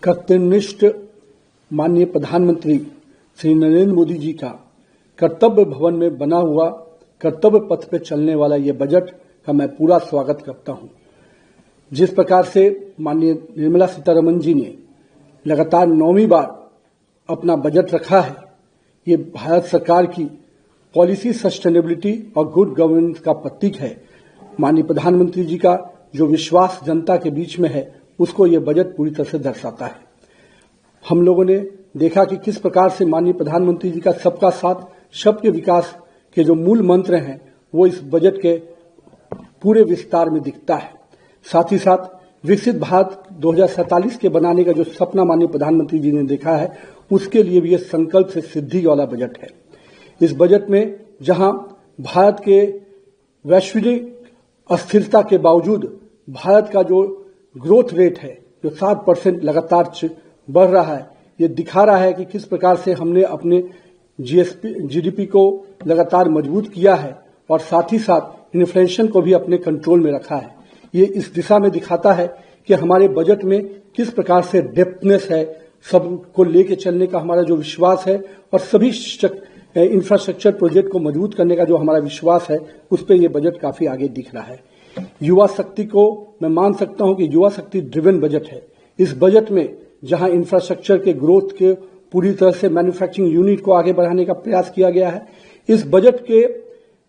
कर्तव्यनिष्ठ माननीय प्रधानमंत्री श्री नरेंद्र मोदी जी का कर्तव्य भवन में बना हुआ कर्तव्य पथ पे चलने वाला ये बजट का मैं पूरा स्वागत करता हूं। जिस प्रकार से माननीय निर्मला सीतारमण जी ने लगातार 9वीं बार अपना बजट रखा है, ये भारत सरकार की पॉलिसी सस्टेनेबिलिटी और गुड गवर्नेंस का प्रतीक है। माननीय प्रधानमंत्री जी का जो विश्वास जनता के बीच में है, उसको ये बजट पूरी तरह से दर्शाता है। हम लोगों ने देखा कि किस प्रकार से माननीय प्रधानमंत्री जी का सबका साथ सबके विकास के जो मूल मंत्र हैं, वो इस बजट के पूरे विस्तार में दिखता है। साथ ही साथ विकसित भारत 2047 के बनाने का जो सपना माननीय प्रधानमंत्री जी ने देखा है, उसके लिए भी ये संकल्प से सिद्धि वाला बजट है। इस बजट में जहां भारत के वैश्विक अस्थिरता के बावजूद भारत का जो ग्रोथ रेट है, जो 7% लगातार बढ़ रहा है, ये दिखा रहा है कि किस प्रकार से हमने अपने जीडीपी को लगातार मजबूत किया है और साथ ही साथ इन्फ्लेशन को भी अपने कंट्रोल में रखा है। ये इस दिशा में दिखाता है कि हमारे बजट में किस प्रकार से डेप्थनेस है, सबको लेके चलने का हमारा जो विश्वास है और सभी इंफ्रास्ट्रक्चर प्रोजेक्ट को मजबूत करने का जो हमारा विश्वास है, उस पर यह बजट काफी आगे दिख रहा है। युवा शक्ति को मैं मान सकता हूं कि युवा शक्ति ड्रिवन बजट है। इस बजट में जहां इंफ्रास्ट्रक्चर के ग्रोथ के पूरी तरह से मैन्युफैक्चरिंग यूनिट को आगे बढ़ाने का प्रयास किया गया है, इस बजट के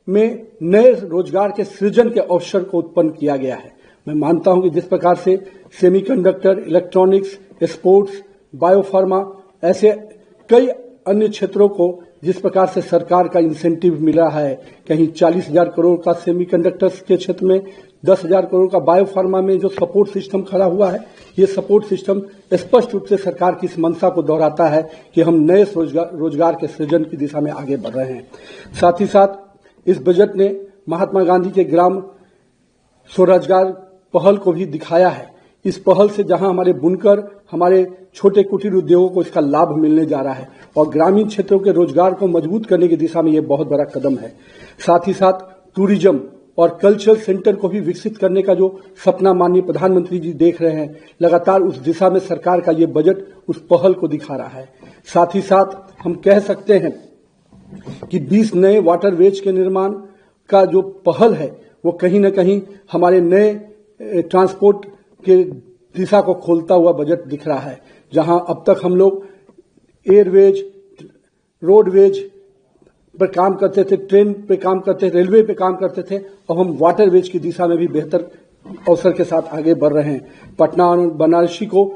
में नए रोजगार के सृजन के अवसर को उत्पन्न किया गया है। मैं मानता हूं कि जिस प्रकार से सेमीकंडक्टर, इलेक्ट्रॉनिक्स, स्पोर्ट्स, बायोफार्मा, ऐसे कई अन्य क्षेत्रों को जिस प्रकार से सरकार का इंसेंटिव मिल रहा है, कहीं 40,000 करोड़ का सेमीकंडक्टर्स के क्षेत्र में, 10,000 करोड़ का बायोफार्मा में जो सपोर्ट सिस्टम खड़ा हुआ है, ये सपोर्ट सिस्टम स्पष्ट रूप से सरकार की इस मंशा को दोहराता है कि हम नए रोजगार के सृजन की दिशा में आगे बढ़ रहे हैं। साथ ही साथ इस बजट ने महात्मा गांधी के ग्राम स्वरोजगार पहल को भी दिखाया है। इस पहल से जहां हमारे बुनकर, हमारे छोटे कुटीर उद्योगों को इसका लाभ मिलने जा रहा है और ग्रामीण क्षेत्रों के रोजगार को मजबूत करने की दिशा में यह बहुत बड़ा कदम है। साथ ही साथ टूरिज्म और कल्चरल सेंटर को भी विकसित करने का जो सपना माननीय प्रधानमंत्री जी देख रहे हैं, लगातार उस दिशा में सरकार का ये बजट उस पहल को दिखा रहा है। साथ ही साथ हम कह सकते हैं कि 20 नए वाटरवेज के निर्माण का जो पहल है, वो कहीं न कहीं हमारे नए ट्रांसपोर्ट के दिशा को खोलता हुआ बजट दिख रहा है। जहां अब तक हम लोग एयरवेज, रोडवेज पर काम करते थे, ट्रेन पे काम करते थे, रेलवे पे काम करते थे, अब हम वाटरवेज की दिशा में भी बेहतर अवसर के साथ आगे बढ़ रहे हैं। पटना और बनारसी को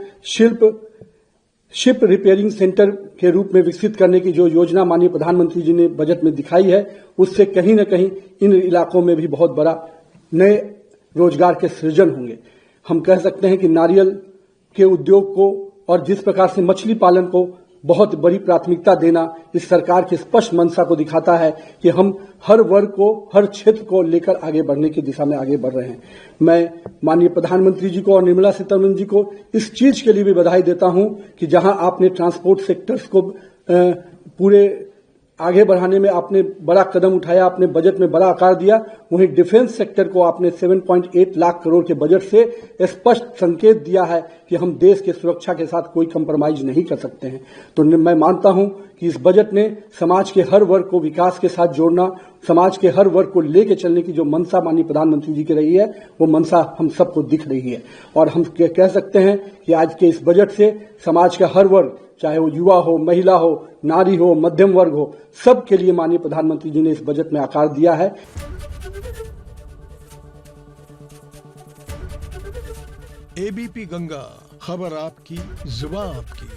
शिप रिपेयरिंग सेंटर के रूप में विकसित करने की जो योजना माननीय प्रधानमंत्री जी ने बजट में दिखाई है, उससे कहीं न कहीं इन इलाकों में भी बहुत बड़ा नए रोजगार के सृजन होंगे। हम कह सकते हैं कि नारियल के उद्योग को और जिस प्रकार से मछली पालन को बहुत बड़ी प्राथमिकता देना इस सरकार की स्पष्ट मंशा को दिखाता है कि हम हर वर्ग को, हर क्षेत्र को लेकर आगे बढ़ने की दिशा में आगे बढ़ रहे हैं। मैं माननीय प्रधानमंत्री जी को और निर्मला सीतारमण जी को इस चीज के लिए भी बधाई देता हूं कि जहां आपने ट्रांसपोर्ट सेक्टर्स को पूरे आगे बढ़ाने में आपने बड़ा कदम उठाया, आपने बजट में बड़ा आकार दिया, वहीं डिफेंस सेक्टर को आपने 7.8 लाख करोड़ के बजट से स्पष्ट संकेत दिया है कि हम देश के सुरक्षा के साथ कोई कंप्रोमाइज नहीं कर सकते हैं। तो मैं मानता हूं कि इस बजट ने समाज के हर वर्ग को विकास के साथ जोड़ना, समाज के हर वर्ग को लेके चलने की जो मंशा माननीय प्रधानमंत्री जी की रही है, वो मंशा हम सबको दिख रही है। और हम कह सकते हैं कि आज के इस बजट से समाज का हर वर्ग, चाहे वो युवा हो, महिला हो, नारी हो, मध्यम वर्ग हो, सबके लिए माननीय प्रधानमंत्री जी ने इस बजट में आकार दिया है। एबीपी गंगा, खबर आपकी, जुबान आपकी।